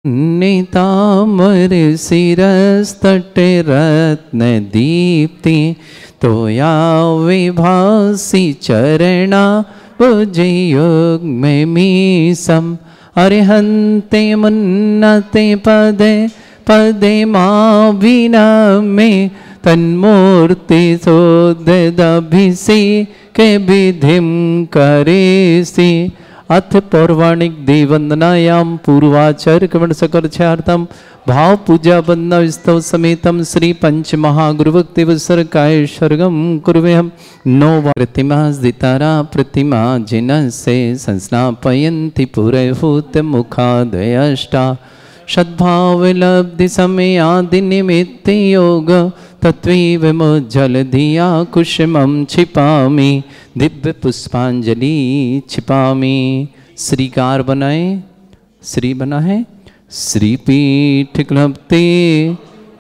नितामर शिरस्तटे रत्न दीप्ति तोया विभासी चरणा भुजयोग में मीसम अरिहंते मुन्नते पदे पदे माँ बिना में तन्मूर्ति सोदभिषेक विधिम करेसि अथ पौर्वाणिक देववंदनायाम पूर्वाचार्य कवण सकल छार्थम भाव पूजा वंदना स्तव समेतम श्री पंच महागुरुभक्ति वसरकाय सर्गम कुर्वेहम नो प्रतिमा दितारा प्रतिमा जिन से संस्नापयन्ति पुरहूत मुखादयष्टा सद्भाव लब्धि समय आदि निमित्त योग तत्वीव मुज्जल दिया कुसुमं छिपामि दिव्य पुष्पांजलि छिपामि। श्रीकार बनाए श्री बना है श्रीपीठ क्लप्ते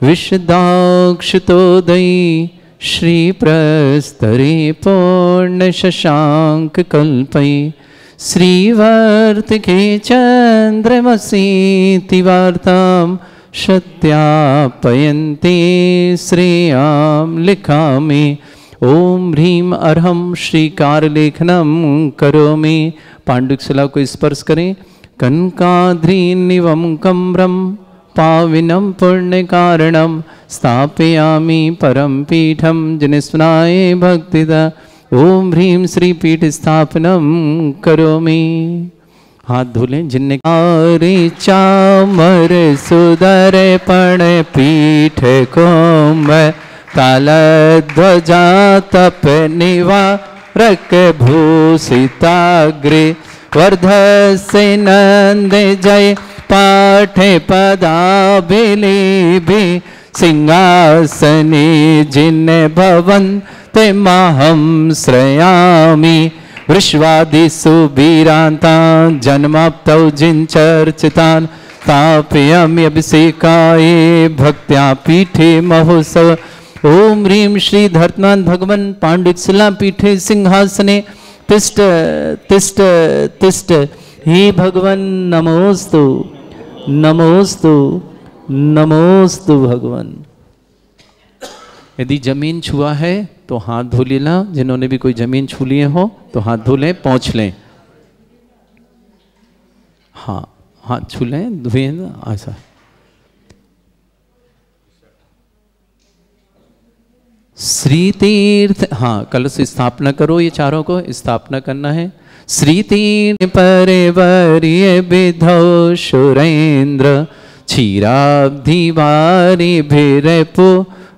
विशदाक्षतोदयी श्री प्रस्तरे पूर्ण शशांक कल्पै श्रीवर्तिके चंद्रमसीति वार्तां सत्यापयन्ते श्रेयां लिखामि। ओम ह्रीं अर्हं श्रीकार लेखनम करोमि। पांडुशिला को स्पर्श करें। कनकाद्रीनिवं कम्रं पाविनं पुण्यकारणं स्थापयामि परम पीठं जनिस्वनाय भक्तिदा। ओम ह्रीं श्री पीठ स्थापनम करोमि। हाथ धुलें जिनने आरे चामर सुदर पण पीठ कोम ताल ध्वजा तप निवारक भूषिताग्रे वर्धसे नंद जय पाठे पदाभिलेभि सिंहासने जिन भवन ते माहं श्रयामि वृष्वादिषु वीरान्तान् जन्माप्तौ जिञ्चर्चितान् स्थापयामि अभिषेकाय भक्त्या पीठे महोत्सव। ओम ह्रीं श्री धर्तमान भगवन् पांडुशिला पीठे सिंहासने तिष्ठ तिष्ठ तिष्ठ। हे भगवन् नमोस्तु नमोस्तु नमोस्तु भगवन्। यदि जमीन छुआ है तो हाथ धो लेना। जिन्होंने भी कोई जमीन छू लिए हो तो हाथ धो लें, पोंछ लें। हाँ हाथ छू लें, धुए ऐसा। श्री तीर्थ, हाँ कलश स्थापना करो। ये चारों को स्थापना करना है। श्री तीर्थ परिवर्य विधौ सुरेंद्र क्षीराब्धि वारी भिरपु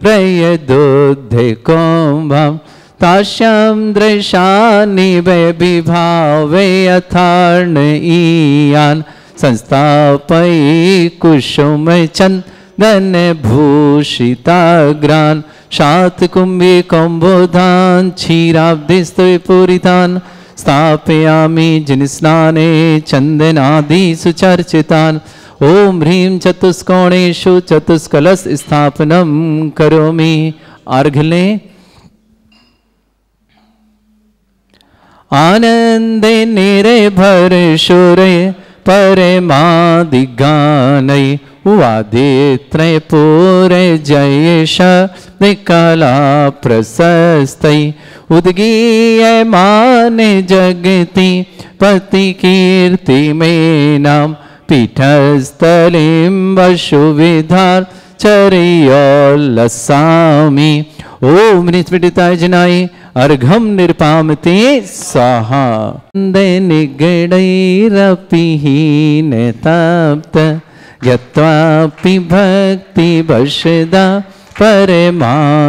रय दुद्धे कुंभम ताश्याम दृशानि वे विभावे अथार्ण ईयान संस्थापयि कुसुम चंदन भूषिताग्रान शात कुंभे कुंभोधान क्षीराब्धिस्तु पूरितान स्थापयामि जिनस्नाने चंदनादि सुचर्चितान। ओम ह्रीं चतुष्कोणेषु चतुष्कलश स्थापनम करोमि। अर्घ्य लें। आनंदे निर्भर शूरे परमादिगानै वादित्रय पूरे जयेश निकला प्रशस्तै उद्गीयमान जगति पति कीर्ति में नाम पीठस्थलीं वसुविधार चर्योल्लसामि। ओम निस्फटिताय जनाय अर्घम निरपामते स्वाहा। निगडैरपि हीन तप्त यत्वापि भक्ति वशदा परमादिदेव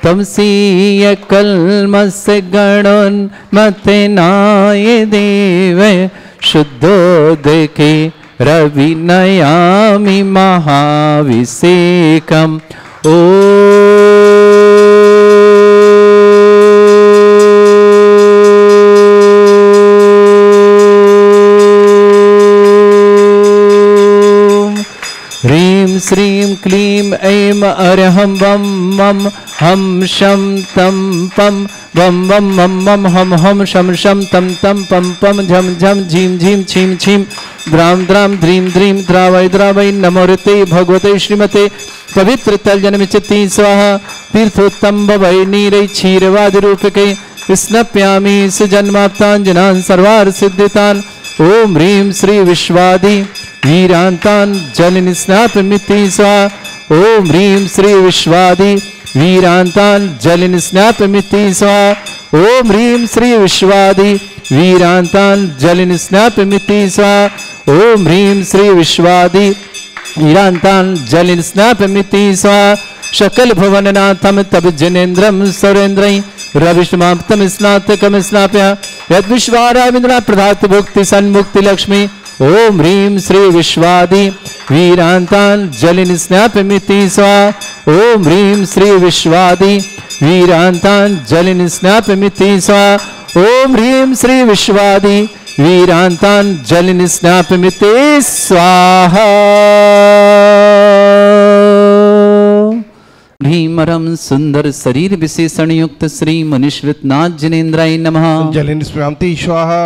तमसीय कल्मस गणोन्मतेनाय देव शुद्धोदके रविनयामि महाभिषेकम्। ओ ह्रीं श्रीं क्लीं ऐं अरहं वं मं हम शं तं पं वं वं मं मं हम हम शं शं तं तं पं पं झं झं झीं झीं छीं छीं द्रां द्रां द्रीं द्रीं द्रावै द्रावै नमोऽर्ते भगवते श्रीमते पवित्र तलजनमिच्छति स्वाहा तीर्थोत्तम भवै नीरै क्षीरवादिरूपके स्नप्यामि सुजन्माप्ताञ्जनान् सर्वार्थ सिद्धितान् ओम ह्रीं श्री विश्वादि वीरांतान् जलनिस्नापमिति स्वाहा ओम ह्रीं श्री विश्वादि वीरांतान् जलनिस्नापमिति स्वाहा ओम ह्रीं श्री विश्वादि वीरांतान् जलनिस्नापमिति स्वाहा ओम ह्रीं श्री विश्वादि वीरांतान् जलनिस्नापमिति स्वाहा शकल भुवननाथं तब जनेन्द्रं सुरेन्द्रं रविष्माप्तम स्नातकम स्नाप्य यद विश्वाराविंद्रा प्रधात भुक्ति सन्मुक्ति लक्ष्मी ओम ह्रीं श्री विश्वादि वीरांतान् जलिन स्नापमिति स्वाहा ओम ह्रीं श्री विश्वादि वीरांतान् जलिन स्नापमिति स्वाहा ओम ह्रीं श्री विश्वादि वीरांतान् जलिन स्नापमिति स्वाहा ह्रीमरम सुंदर शरीर विशेषण युक्त श्री मनीश्वरनाथ जिनेन्द्राय नमः जलिन स्मृति स्वाहा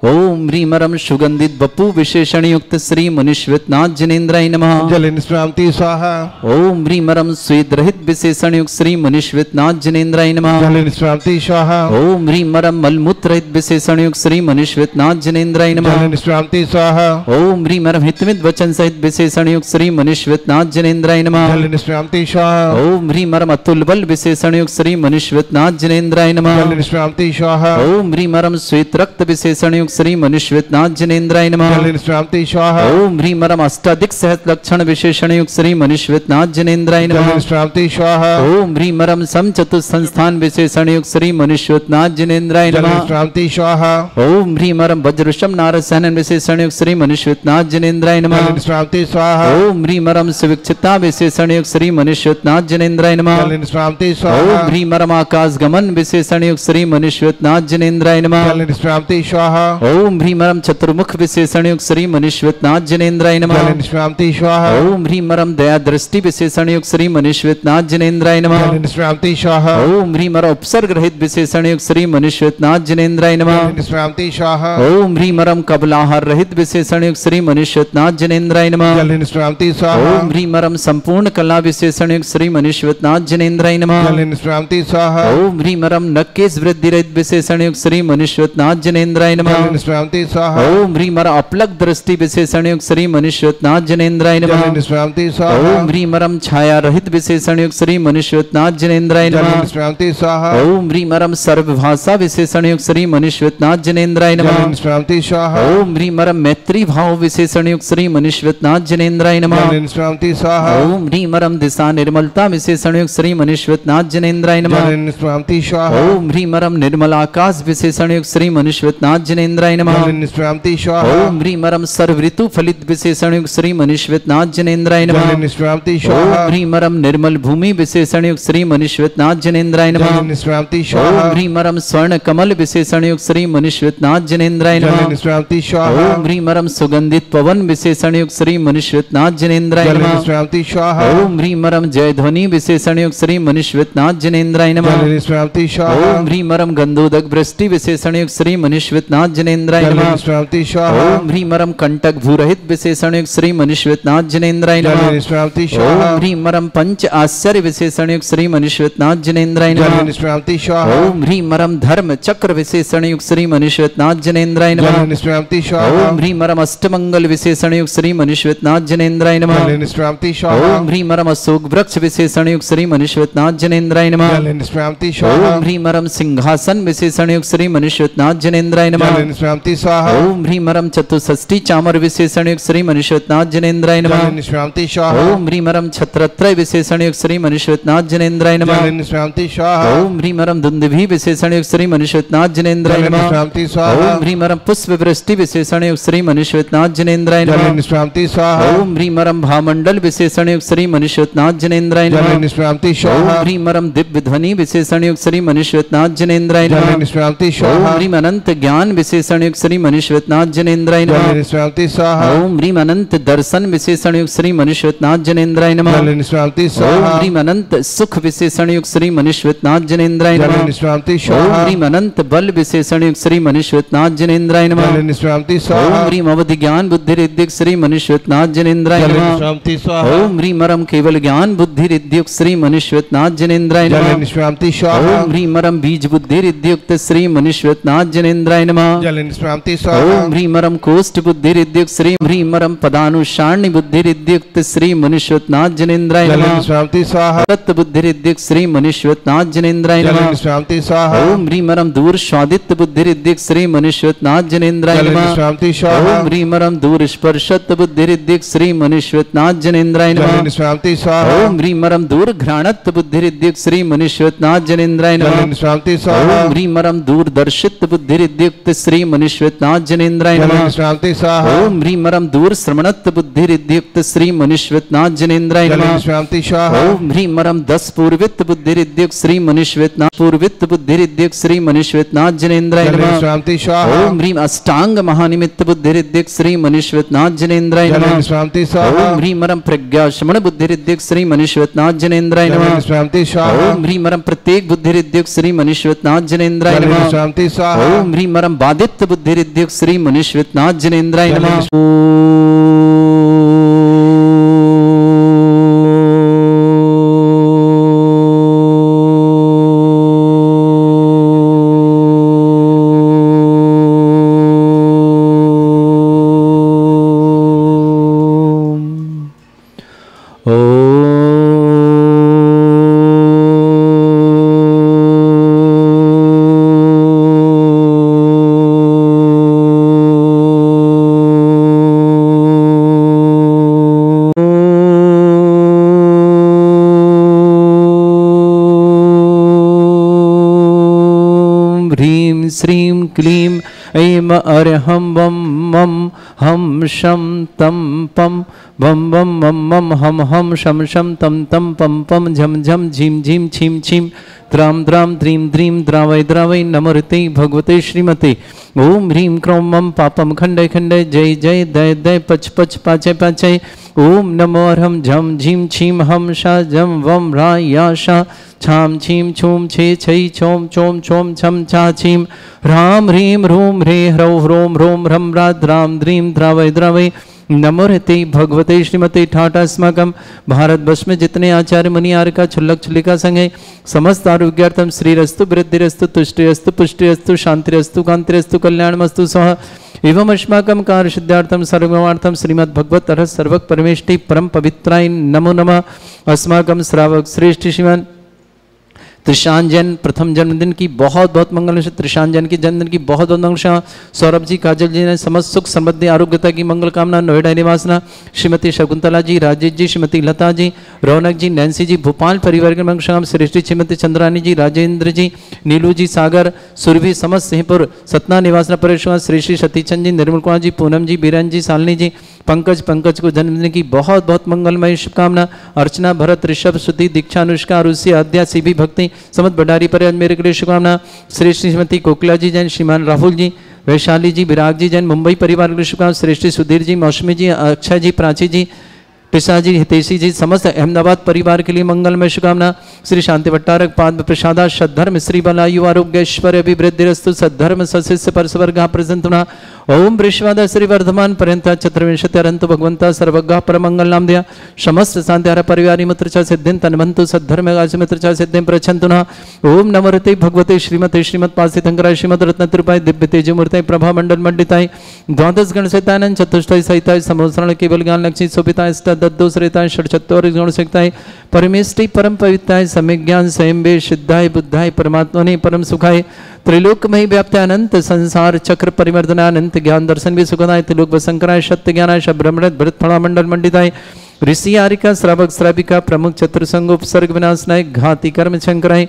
ओम ह्रीमरम सुगंधित बपू विशेषण युक्त श्री मनीश्वरनाथ जिनेन्द्राय नमः जलिन स्मृति स्वाहा ओम ह्रीमरम स्वेद रहित विशेषण युक्त श्री मनीश्वरनाथ जिनेन्द्राय नमः जलिन स्मृति स्वाहा ओम ह्रीमरम मलमूत्र रहित विशेषण युक्त श्री मनीश्वरनाथ जिनेन्द्राय नमः जलिन स्मृति स्वाहा ओम ह्रीमरम हितमित वचन सहित विशेषण युक्त श्री मनीश्वरनाथ जिनेन्द्राय नमः जलिन स्मृति स्वाहा ओम ह्रीमरम अतुल बल विशेषण युक्त श्री मनीश्वरनाथ जिनेन्द्राय नमः जलिन स्मृति स्वाहा ओम ह्रीमरम श्वेत रक्त विशेषण युक्त श्री मनीश्वरनाथ जिनेन्द्राय नमः जलिन स्मृति स्वाहा ओम ह्रीमरम अष्टाधिक सहत लक्षण विशेषण युक्त श्री मनीश्वरनाथ जिनेन्द्राय नमः जलिन स्मृति स्वाहा ओम ह्रीमरम सम चतुर्थ संस्थान विशेषण युक्त श्री मनीश्वरनाथ जिनेन्द्राय जलिन नमः स्मृति स्वाहा ओम ह्रीमरम वज्रशम नारसहनन विशेषण युक्त श्री मनीश्वरनाथ जिनेन्द्राय नमः जलिन स्मृति स्वाहा ओम ह्रीमरम सुविक्षिता विशेषण युक्त श्री मनीश्वरनाथ जिनेन्द्राय नमः जलिन स्मृति स्वाहा ओम ह्रीमरम आकाश गमन विशेषण युक्त श्री मनीश्वरनाथ जिनेन्द्राय नमः जलिन स्मृति स्वाहा ओम ह्रीमरम चतुर्मुख विशेषण युक्त श्री मनीश्वरनाथ जिनेन्द्राय नमः जलिन स्मृति स्वाहा ओम ह्रीमरम दया दृष्टि विशेषण युक्त श्री मनीश्वरनाथ जिनेन्द्राय नमः जलिन स्मृति स्वाहा ओम ह्रीमरम उपसर्ग रहित विशेषण युक्त श्री मनीश्वरनाथ जिनेन्द्राय नमः जलिन स्मृति स्वाहा ओम ह्रीमरम कबलाहार रहित विशेषण युक्त श्री मनीश्वरनाथ जिनेन्द्राय नमः जलिन स्मृति स्वाहा ओम ह्रीमरम संपूर्ण कला विशेषण युक्त श्री मनीश्वरनाथ जिनेन्द्राय नमः जलिन स्मृति स्वाहा ओम ह्रीमरम नक्केश वृद्धि रहित विशेषण युक्त श्री मनीश्वरनाथ जिनेन्द्राय नमः जलिन स्मृति स्वाहा ओम ह्रीमरम अपलक दृष्टि विशेषण युक्त श्री मनीश्वरनाथ जिनेन्द्राय नमः जलिन स्मृति स्वाहा ओम ह्रीमरम छाया रहित विशेषण युक्त श्री मनीश्वरनाथ जिनेन्द्राय जलिन नमः स्मृति स्वाहा ओम ह्रीमरम सर्वभाषा विशेषण युक्त श्री मनीश्वरनाथ जिनेन्द्राय नमः जलिन स्मृति स्वाहा ओम ह्रीमरम मैत्री भाव विशेषण युक्त श्री मनीश्वरनाथ जिनेन्द्राय नमः जलिन स्मृति स्वाहा ओम ह्रीमरम दिशा निर्मलता विशेषण युक्त श्री मनीश्वरनाथ जिनेन्द्राय नमः जलिन स्मृति स्वाहा ओम ह्रीमरम निर्मल आकाश विशेषण युक्त श्री मनीश्वरनाथ जिनेन्द्राय नमः जलिन स्मृति स्वाहा ओम ह्रीमरम सर्व ऋतु फलित विशेषण युक्त श्री मनीश्वरनाथ जिनेन्द्राय नमः जलिन स्मृति ओम स्वाहा ह्रीमरम निर्मल भूमि विशेषण युक्त श्री मनीश्वरनाथ जिनेन्द्राय नमः जलिन स्मृति ओम स्वाहा ह्रीमरम स्वर्ण कमल विशेषण युक्त श्री मनीश्वरनाथ जिनेन्द्राय नमः जलिन स्मृति स्वाहा ओम ह्रीमरम सुगंधित पवन विशेषण युक्त श्री मनीश्वरनाथ जिनेन्द्राय जलिन नमः स्मृति स्वाहा ओम ह्रीमरम जय ध्वनि विशेषण युक्त श्री मनीश्वरनाथ जिनेन्द्राय नमः जलिन स्मृति स्वाहा ओम ह्रीमरम गंधोदक वृष्टि विशेषण युक्त श्री मनीश्वरनाथ जिनेन्द्राय जलिन नमः स्मृति स्वाहा ओम ह्रीमरम कंटक भूरहित विशेषण युक्त श्री मनीश्वरनाथ जिनेन्द्राय जलिन नमः स्मृति स्वाहा ओम ह्रीमरम पंच आश्चर्य विशेषण युक्त श्री मनीश्वरनाथ जिनेन्द्राय जलिन नमः स्मृति स्वाहा ओम ह्रीमरम धर्म चक्र विशेषण युक्त श्री मनीश्वरनाथ जिनेन्द्राय नमः जलिन स्मृति स्वाहा ओम ह्रीमरम अष्टमंगल विशेषण युक्त श्री मनीश्वरनाथ जिनेन्द्राय नमः जलिन स्मृति स्वाहा ओम ह्रीमरम अशोक वृक्ष विशेषण युक्त श्री मनीश्वरनाथ जिनेन्द्राय नमः जलिन स्मृति स्वाहा ओम ह्रीमरम सिंहासन विशेषण युक्त श्री मनीश्वरनाथ जिनेन्द्राय नमः जलिन स्मृति स्वाहा ओम ह्रीमरम चतुष्षष्टि चामर विशेषण युक्त श्री मनीश्वरनाथ जिनेन्द्राय नमः जलिन स्मृति स्वाहा ओम ह्रीमरम छत्रत्रय विशेषण युक्त श्री मनीश्वरनाथ जिनेन्द्राय नमः जलिन स्मृति स्वाहा ओम ह्रीमरम दुंदुभि विशेषण युक्त श्री मनीश्वरनाथ जिनेन्द्राय जलिन नमः स्मृति स्वाहा ओम ह्रीमरम पुष्प वृष्टि विशेषण युक्त श्री मनीश्वरनाथ जिनेन्द्राय नमः जलिन स्मृति स्वाहा ओम ह्रीमरम भामंडल विशेषण युक्त श्री मनीश्वरनाथ जिनेन्द्राय नमः जलिन स्मृति ओम स्वाहा ह्रीमरम दिव्य ध्वनि विशेषण युक्त श्री मनीश्वरनाथ जिनेन्द्राय नमः जलिन स्मृति ओम स्वाहा ह्रीम अनंत ज्ञान विशेषण विशेषण युक्त श्री मनुष्यनाथ जनेन्द्राय नमः। जल निष्पादि स्वाहा। ओम ह्रीम अनंत दर्शन विशेषण युक्त श्री मनुष्यनाथ जनेन्द्राय नमः। जल निष्पादि ओम स्वाहा। ह्रीम अनंत सुख विशेषण युक्त श्री मनुष्यनाथ जनेन्द्राय जल नमः। निष्पादि ओम स्वाहा। ह्रीम अनंत बल विशेषण युक्त श्री मनुष्यनाथ जनेन्द्राय नमः। जल निष्पादि ओम स्वाहा। ह्रीम अवधि ज्ञान बुद्धि रिद्धिक श्री मनुष्यनाथ जनेन्द्राय जल नमः। निष्पादि स्वाहा। ओम ह्रीम अरम केवल ज्ञान बुद्धि रिद्धियुक्त श्री मनुष्यनाथ जनेन्द्राय जल नमः। निष्पादि स्वाहा। ओम ह्रीम अरम बीज बुद्धि रिद्धियुक्त श्री मनुष्यनाथ जनेन्द्राय नमः। जल निष्पादि स्वाहा। ओम ह्रीम अरम कोष्ठ बुद्धि रिद्धियुक्त श्री ह्रीम अरम पदानुसारणी बुद्धि रिद्धियुक्त श्री मनुष्यनाथ जनेन्द्राय जल नमः। निष्पादि स्वाहा। तत्व बुद्धि रिद्धियुक्त श्री मनुष्यनाथ जनेन्द्राय जल नमः। निष्पादि स्वाहा। ओम ह्रीम अरम दूर स्वादित्य बुद्धि रिद्धियुक्त श्री मनुष्यनाथ जनेन्द्राय जल नमः। निष्पादि स्वाहा। ओम ह्रीम अरम दूर स्पर्शत बुद्धि रिद्धियुक्त श्री मनुष्यनाथ जनेन्द्राय जल नमः। निष्पादि स्वाहा। ओम ह्रीम अरम दूर घ्राणत्व बुद्धि रिद्धियुक्त श्री मनुष्यनाथ जनेन्द्राय जल नमः। निष्पादि स्वाहा। ओम ह्रीम अरम दूरदर्शित बुद्धि रिद्धियुक्त श्री मनुष्यनाथ जनेन्द्राय जल नमः। निष्पादि स्वाहा। ओम ह्रीम अरम दूर श्रवणत्व बुद्धि रिद्धियुक्त श्री मनुष्यनाथ जनेन्द्राय जल नमः। निष्पादि स्वाहा। ओम ह्रीम अरम 10 पूर्वित बुद्धि रिद्धियुक्त श्री मनुष्यनाथ पूर्वित बुद्धि रिद्धियुक्त श्री मनुष्यनाथ जनेन्द्राय जल नमः। निष्पादि स्वाहा। ओम ह्रीम अष्टांग महानिमित्त बुद्धि रिद्धियुक्त श्री मनुष्यनाथ जनेन्द्राय जल नमः। निष्पादि स्वाहा। ओम ह्रीम अरम प्रज्ञा श्रवण बुद्धि रिद्धियुक्त श्री मनुष्यनाथ जनेन्द्राय जल नमः। निष्पादि स्वाहा। ओम ह्रीम अरम प्रत्येक बुद्धि रिद्धियुक्त श्री मनुष्यनाथ जनेन्द्राय जल नमः। निष्पादि स्वाहा। ओम ह्रीम अरम बाधित्य बुद्धि रिद्धियुक्त श्री मनुष्यनाथ जनेन्द्राय जल नमः। श्रीं क्लीं ऐं अरहं वं मं हम शं तं पं वं वं मं मं हम हम शं शं तं तं पं पं झं झं झीं झीं छीं छीं द्रां द्रां द्रीं द्रीं द्रावै द्रावै नमोते भगवते श्रीमते। ओम ह्रीं क्रों मं पापं खण्डय खण्डय जय जय दय दय पच पच पाचय पाचय। ओम नमो अर्हं झं झीं छीं हम शा जं वं रा या शा छाम छीं छूम छे छै छोम चोम छोम छम छा छीं ह्रां ह्रीं ह्रूं ह्रे ह्रौं ह्रों ह्रों ह्रं ह्रा द्रां द्रीं द्रावै द्रावै नमोते भगवते श्रीमते ठाट। अस्माकं भारतवर्ष में जितने आचार्य मुनि आर्य छुल्लक छुल्लिका संघ है समस्त आरोग्यार्थम श्रीरस्तु वृद्धिरस्तु तुष्टिरस्तु पुष्टिरस्तु शांतिरस्तु कांतिरस्तु कल्याणमस्तु सह एवं अस्माकं कार्य सिद्धार्थम सर्वमार्थम श्रीमद् भगवत अर्थ सर्वक परमेष्टि परम पवित्राय नमो नमः। अस्माकं श्रावक श्रेष्ठ श्रीमान त्रिशान जैन प्रथम जन्मदिन की बहुत बहुत मंगल। त्रिशान जैन की जन्मदिन की बहुत बहुत मंगल। सौरभ जी काजल जी ने समस्त सुख समृद्धि आरोग्यता की मंगल कामना। नोएडा निवासना श्रीमती शकुंतला जी, राजेश जी, श्रीमती लता जी, रौनक जी, नैन्सी जी, भोपाल परिवार के मंगल। श्रेष्ठी श्रीमती चंद्रानी जी, राजेंद्र जी, नीलू जी, सागर, सुरभि, समस्त सिंहपुर सतना निवासना परेश्वर, श्रेष्ठी सतीचंद जी, निर्मल कुमार जी, पूनम जी, बीरन जी, शालिनी जी, पंकज को जन्मदिन की बहुत बहुत मंगलमय शुभकामना। अर्चना, भरत, ऋषभ, श्रुति, दीक्षा, अनुष्का, रुषि, आद्या, सीबी, भक्ति समत भंडारी पर मेरे के लिए शुभकामना। श्रेष्ठी श्रीमती कोकिला जी जैन, श्रीमान राहुल जी, वैशाली जी, विराग जी जैन, मुंबई परिवार के लिए शुभकामना। श्रेष्ठी सुधीर जी, मौसमी जी, अक्षय जी, प्राची जी, टिसा जी, हितेशी जी, समस्त अहमदाबाद परिवार के लिए मंगलमय शुभकामना। श्री शांति भट्टारक पाद प्रसादा सद्धर्म श्री बलायु आरोग्य ऐश्वर्य अभिवृद्धिरस्तु सद्धर्म सशिष्य परस्वर्गा प्रसन्ना। ओम वृषवाद श्री वर्धमान पर्यंत चतुर्विंशति अरंत भगवंता सर्वज्ञ परमंगल नाम दिया समस्त शांतिहार परिवारी मित्र च सिद्धिं तन्वन्तु सद्धर्म मित्र च सिद्धिं प्रच्छन्तु न। ओम नमोते भगवते श्रीमते श्रीमत् पासितंकराय श्रीमद रत्न त्रिपाय दिव्य तेजमूर्ताय प्रभा मंडल मंडिताय द्वादश गण सहितानंद चतुष्टय सहिताय समोसरण केवल ज्ञान लक्ष्मी शोभिताय दद्दोसरिताय षट्चत्वारि गुण सहिताय परमेष्टि परम पवित्राय सम्यक ज्ञान स्वयं वे सिद्धाय बुद्धाय परमात्मने परम सुखाय त्रिलोकमय व्याप्त अनंत संसार चक्र परिवर्तना अनंत ज्ञान दर्शन भी सुखदाय त्रिलोक वसंकराय सत्य ज्ञानाय ब्रह्मणत भरत फणा मंडल मंडिताय ऋषि आरिका श्रावक श्राविका प्रमुख चतुर्संग उपसर्ग विनाशनाय घाति कर्म शंकराय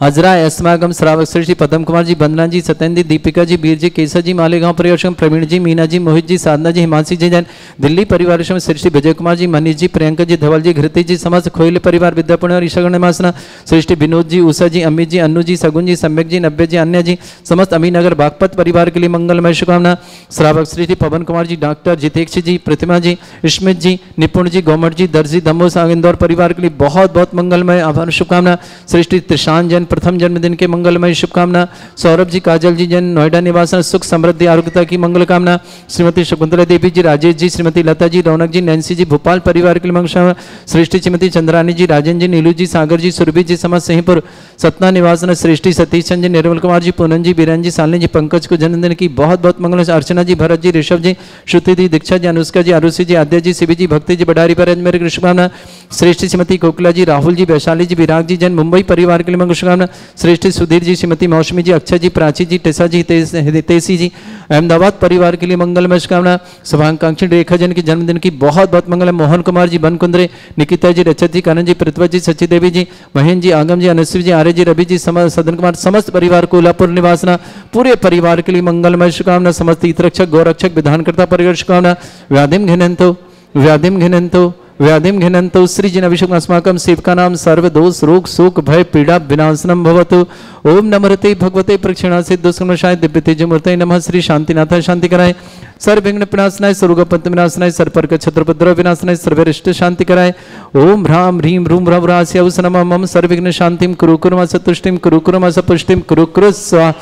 अजरा अस्माकम श्रावक श्रेष्ठी पदम कुमार जी, बंदना जी, सत्येंद्र जी, दीपिका जी, वीर जी, केसर जी, मालेगांव परिवार प्रवीण जी, मीना जी, मोहित जी, साधना जी, हिमांशी जी जैन, दिल्ली परिवार श्रेष्ठी विजय कुमार जी, मनीष जी, प्रियंका जी, धवल जी, घृति जी, समस्त खोइल परिवार विद्यापुण्य और ईशागण मासना श्रेष्ठी विनोद जी, उषा जी, अमित जी, अन्नू जी, सगुन जी, सम्यक जी, नब्बे जी, अन्य जी, समस्त अमीनगर बागपत परिवार के लिए मंगलमय शुभकामना। श्रावक श्रेष्ठी पवन कुमार जी, डॉक्टर जितेक्ष जी, प्रतिमा जी, स्मित जी, निपुण जी, गौमट जी, दर्जी, दमोह इंदौर परिवार के लिए बहुत बहुत मंगलमय आभार शुभकामना। श्रेष्ठी त्रिशान जैन प्रथम जन्मदिन के मंगलमय शुभकामना। सौरभ जी, काजल जी जैन, नोएडा निवासन, सुख समृद्धि आरोग्यता की मंगल कामना। श्रीमती शकुंतला देवी जी, राजेश जी, श्रीमती लता जी, रौनक जी, नैन्सी जी, भोपाल परिवार के लिए मंगल। श्रेष्ठी श्रीमती चंद्रानी जी, राजन जी, नीलू जी, सागर जी, सुरभि जी, समस्त सिंहपुर सतना निवासन। श्रेष्ठी सतीश चंद जी, निर्मल कुमार जी, पूनम जी, बीरन जी, सालनी जी, पंकज को जन्मदिन की बहुत बहुत मंगल। अर्चना जी, भरत जी, ऋषभ जी, श्रुति जी, दीक्षा जी, अनुष्का जी, आरुषि जी, आद्या जी, शिवी जी, भक्ति जी, बडारी पर मेरे कृष्ण कामना। श्रेष्ठी श्रीमती कोकिला जी, राहुल जी, वैशाली जी, विराग जी जैन, मुंबई परिवार के लिए मंगल शुभकामना। श्रेष्ठी सुधीर जी, श्रीमती मौसमी जी, अक्षय जी, प्राची जी, टेसा जी, तेसी जी, अहमदाबाद परिवार के लिए मंगलमय शुभकामना। शुभाकांक्षी रेखा जैन के जन्मदिन की बहुत बहुत मंगल। मोहन कुमार जी, बनकुंद्रे, निकिता जी, रचत जी, करण जी, पृथ्वी जी, सची देवी जी, महेंद्र जी, आगम जी, अनुश्री जी, आर्य जी, रवि जी, सदन कुमार, समस्त परिवार कोल्हापुर निवासना पूरे परिवार के लिए मंगलमय शुभकामना। समस्त हितरक्षक गौरक्षक विधानकर्ता परिवार शुभकामना। व्याधिम घिनंतो व्याधिम घिनंतो व्याधिम घिनंतो सृजन अभिषेक अस्माकं सेवका नाम सर्व दोष रोग शोक भय पीड़ा विनाशनम भवतु। ओम नमरते भगवते प्रक्षिणासे दुष्कर्मशाय दिव्य तेजमूर्तये नमः। श्री शांतिनाथाय शांति कराय, सर्व विघ्न विनाशनाय, सर्वगोपंत विनाशनाय, सर्पर छत्रपद्रव विनाशनाय, सर्वरिष्ट शांति कराय। ओम ह्राम ह्रीम रूम ह्रव ह्रास्यवस नमः। मम सर्वविघ्न शांतिम कुरु कुर्मस तुष्टिम कुरु कुर्मस पुष्टिम कुरु कुरु स्वाहा।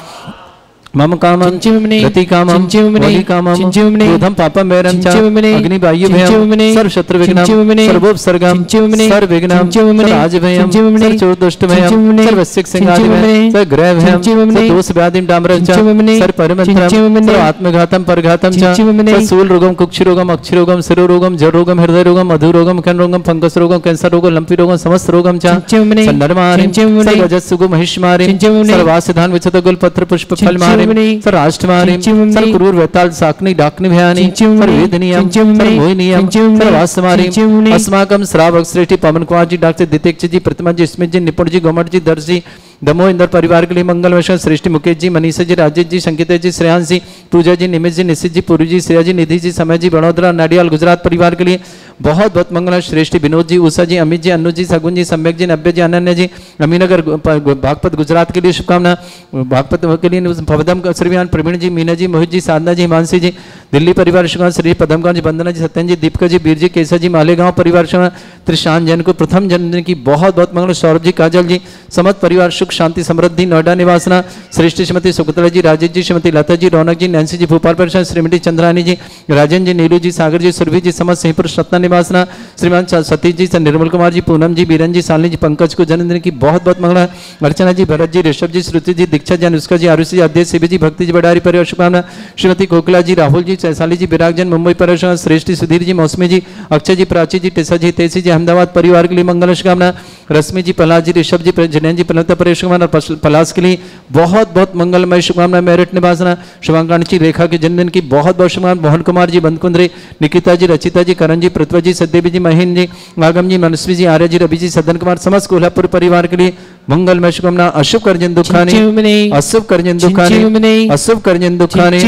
मम कामं गति कामं वहि कामं क्रोधं पापं वैरं च अग्नि वायु भयं सर्व शत्रु विघ्नं सर्वोपसर्गं सर्वविघ्नं सर्वराजभयं सर्वचोरदुष्ट भयं सर्वसिक सिंहादि भयं सर्वग्रह भयं सर्वदोष व्याधिं डामरं च सर्वपरिमन्त्रं सर्वात्मघातं परघातं च सर्वशूल रोगं कुक्षि रोगं अक्षि रोगं शिरो रोगं जड़ रोगं हृदय रोगं मधु रोगं कर्ण रोगं फंगस रोगं कैंसर रोगं लंपी रोगं समस्त रोगं च संनरमारिं सर्वजस्सुगु महिष्मारिं सर्वासिधान विचतगुल पत्र पुष्प फल सर राष्ट्रमानी सर क्रूर वेताल साकनी डाकनी भयानी सर वेदनीयम सर मोहिनीयम सर वासमानी अस्माकम श्रावक श्रेष्ठी पवन कुमार जी, डॉक्टर दितेक्ष जी, प्रतिमा जी, स्मित जी, निपुण जी, गोमट जी, दर्श जी, दमोह इंदौर परिवार के लिए मंगल वैष्णव। श्रेष्ठी मुकेश जी, मनीषा जी, राजेश जी, संकेत जी, श्रेयांश जी, पूजा जी, निमित जी, निशित जी, पूरी जी, श्रेया जी, निधि जी, समय जी, बड़ोदरा नाडियाल गुजरात परिवार के लिए बहुत बहुत मंगल। श्रेष्ठी विनोद जी, उषा जी, अमित जी, अन्नू जी, सगुन जी, सम्यक जी, नब्बे जी, अनन्या जी, अमीनगर भागपत गुजरात के लिए शुभकामना। भागपत के लिए भवदम श्रीमान प्रवीण जी, मीना जी, मोहित जी, साधना जी, हिमांशी जी, दिल्ली परिवार शुभकामना। श्री पदमगांव जी, वंदना जी, सत्यन जी, दीपिका जी, वीर जी, केसर जी, मालेगांव परिवार शुभकामना। त्रिशान जैन को प्रथम जन्मदिन की बहुत बहुत मंगल। सौरभ जी, काजल जी, समस्त परिवार सुख शांति समृद्धि नोएडा निवासना। श्रेष्ठी श्रीमती शकुंतला जी, राजेश जी, श्रीमती लता जी, रौनक जी, नैन्सी जी, भोपाल परिषद, श्रीमती चंद्रानी जी, राजन जी, नीलू जी, सागर जी, सुरभि जी, समस्त सिंहपुर सतना निवासना। श्रीमान सतीश जी, निर्मल कुमार जी, पूनम जी, बीरन जी, सालनी जी, पंकज को जन्मदिन की बहुत बहुत मंगल। अर्चना जी, भरत जी, ऋषभ जी, श्रुति जी, दीक्षा जी, अनुष्का जी, आरुषि जी, आद्य शिवी जी, भक्ति जी, बडारी परिवार शुभकामना। श्रीमती कोकिला जी, राहुल जी, वैशाली जी, विराग जैन, मुंबई परिवार। श्रेष्ठी सुधीर जी, मौसमी जी, अक्षय जी, प्राची जी, टेसा जी, तेसी जी, अहमदाबाद परिवार के लिए मंगल शुभकामना। रश्मि जी, प्रहलाद जी, ऋषभ जी, जैन जी, पलता परिवार शुभकामना। पलास के लिए बहुत बहुत मंगलमय शुभकामना। मेरठ निवासना शुभाकांक्षी रेखा के जन्मदिन की बहुत बहुत शुभकामना। मोहन कुमार जी, बंदकुंद्रे, निकिता जी, रचिता जी, करण जी, पृथ्वी जी, सदेवी जी, महेंद्र जी, आगम जी, मनस्वी जी, आर्य जी, रवि जी, सदन कुमार, समस्त कोल्हापुर परिवार के लिए मंगलमय शुभकामना। अशुभ कर्जन दुखानी अशुभ कर्जन दुखानी अशुभ कर्जन दुखानी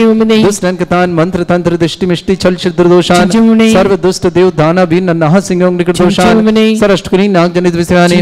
दुष्ट अंकतान मंत्र तंत्र दृष्टि मिष्टि छल छिद्र दोषान सर्व दुष्ट देव दाना भी नन्हा सिंह निकट दोषान सर अष्टकुनी नाग जनित विषयानि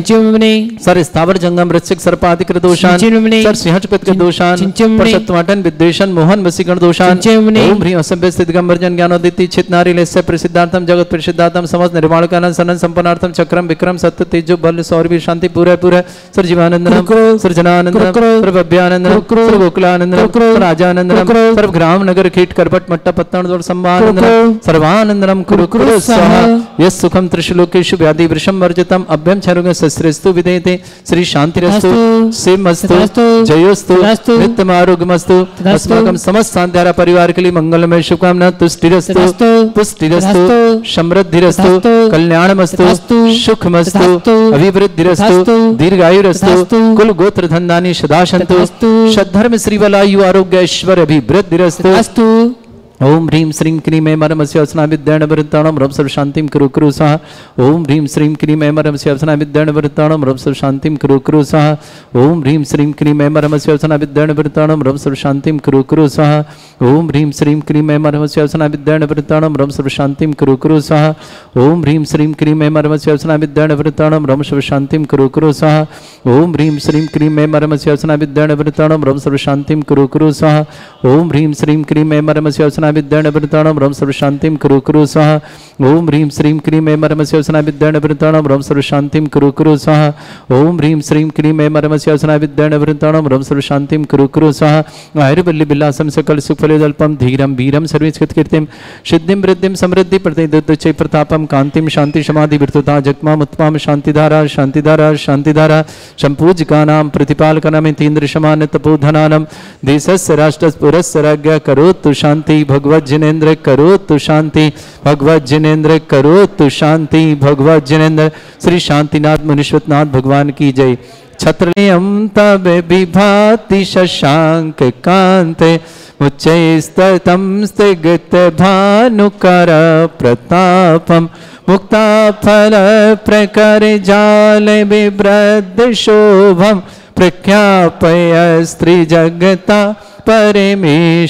सर स्थावर जंगम वृश्चिक सर्पाधिक दोषान सर सिंहचपत के दोषान परसत्वाटन विद्वेषण मोहन वसीकरण दोषान ओम ह्रीं असभ्य स्थित गंभर्जन ज्ञानोदिति चित नारी लेस्य प्रसिद्धार्थम जगत प्रसिद्धार्थम समस्त निर्माण कानन सनन संपन्नार्थम चक्रम विक्रम सत्य तेजो बल सौरभि शांति पूरा पूरा सर जीवानंदनम सर जनानंदनम सर भव्यानंदनम सर गोकुलानंदनम सर राजानंदनम सर ग्राम नगर कीट करपट मट्टा पत्तन दौड़ संभानंदनम सर्वानंदनम कुरु कुरु स्वाहा यस सुखम त्रिशलोकेषु व्याधि वृषम वर्जितम अभ्यम छरुग शस्त्रेस्तु विदेते श्री शांतिरस्तु सेमस्तु जयोस्तु नित्यम आरोग्यमस्तु अस्माकं समस्त सांध्यारा परिवार के लिए मंगलमय शुभकामना। तुष्टिरस्तु पुष्टिरस्तु समृद्धिरस्तु कल्याणमस्तु सुखमस्तु अभिवृद्धिरस्तु दीर्घायुरस्तु कुल गोत्र धन्दानि सदा सन्तु सद्धर्म श्रीवलायु आरोग्य ऐश्वर्य अभिवृद्धिरस्तु ओम ह्रीं श्रीं क्रीं ऐं मरमस्य असना विद्याण वृत्ताणं रब सर्व शांतिं कुरु कुरु सः। ओम ह्रीं श्रीं क्रीं ऐं मरमस्य असना विद्याण वृत्ताणं रब सर्व शांतिं कुरु कुरु सः। ओम ह्रीं श्रीं क्रीं ऐं मरमस्य असना विद्याण वृत्ताणं रब सर्व शांतिं कुरु कुरु सः। ओम ह्रीं श्रीं क्रीं ऐं मरमस्य असना विद्याण वृत्ताणं रब सर्व शांतिं कुरु कुरु सः। ओम ह्रीं श्रीं क्रीं ऐं मरमस्य असना विद्याण वृत्ताणं रब सर्व शांतिं कुरु कुरु सः। ओम ह्रीं श्रीं क्रीं ऐं मरमस्य असना विद्याण वृत्ताणं रब सर्व शांतिं कुरु कुरु सः। ओम ह्रीं श्रीं क्रीं ऐं मरमस्य असना विद्याण वृत्ताणं रब सर्व शांतिं कुरु कुरु सः। ओम ह्रीं श्रीं क्रीं ऐं मरमस्य असना विद्याण वृत्ताणं रब सर्व शांतिं कुरु कुरु सः। ओम ह्रीं श्रीं क्रीं ऐं मरमस्य असना विद्याण वृत्ताणं रब सर्व शांतिं कुरु कुरु सः। आयुर्वल्ली बिलासं सकल सुफलदल्पं धीरं वीरं सर्वैश्चित्कीर्तिं सिद्धिं वृद्धिं समृद्धि प्रतिदुच्चै प्रतापं कांतिं शांति समाधि विर्तुता जगमाम उत्तमां शांतिधारा शांतिधारा शांतिधारा संपूज्यकानां प्रतिपालकानां तीन्द्रशमान तपोधनानां देशस्य राष्ट्रस्य पुरस्य राज्ञा करोतु शांति भगवत जिनेन्द्र करोतु शांति भगवत जिनेन्द्र करोतु शांति भगवत जिनेन्द्र। श्री शांतिनाथ मुनीश्वरनाथ भगवान की जय। छत्रयं तब विभाति शशांक कांते उच्चैस्ततं स्थिगत भानुकर प्रतापम मुक्ता फल प्रकर जाल बिभ्रद शोभम प्रख्यापय स्त्री जगता परमेश्वरतम।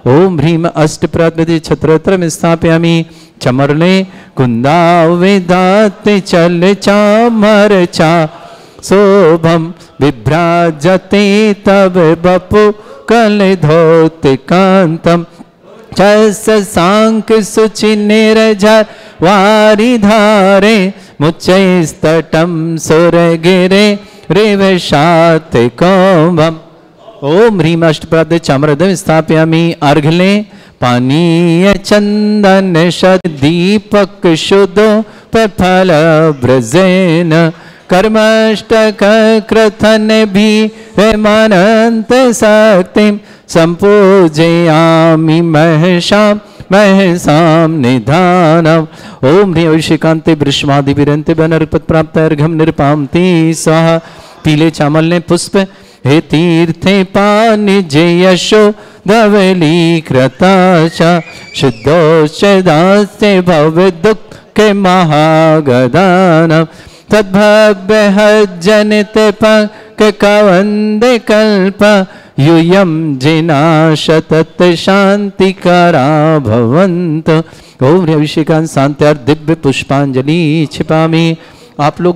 ओम ह्रीं अष्ट प्रकृति छत्रत्रम स्थापयामि चमरले कुंदावेदाते चल चामर चा शोभम विभ्राजते तब बपु कल धोते कांतम चस सांक सुचि निर्झर वारिधारे मुच्चैस्तटम सुरगिरे रेवशात कौभम। ओम ह्रीं अष्टप्रद चामरदम स्थापयामि अर्घले पानीय चंदन शत दीपक शुद्धो फल ब्रजेन कर्मष्टक क्रथन भी हेमानंत शक्तिं संपूजयामि महशाम महसाम निधानम। ओम ह्रीं अभिषेकांते वृषमादि विरंते बनर्पत प्राप्त अर्घम निरपामति स्वाहा। पीले चावल ने पुष्प हे तीर्थे पानि जय यशो धवली कृताशा शुद्धोच्चदास्ते भव दुख महागदानम तद्भव्य हज्जनित पक कवंदे कल्प यूयम जिनाशतत शांतिकरा भवंत। ओम अभिषेकांत शांत्यार दिव्य पुष्पांजलि छिपामि। आप लोग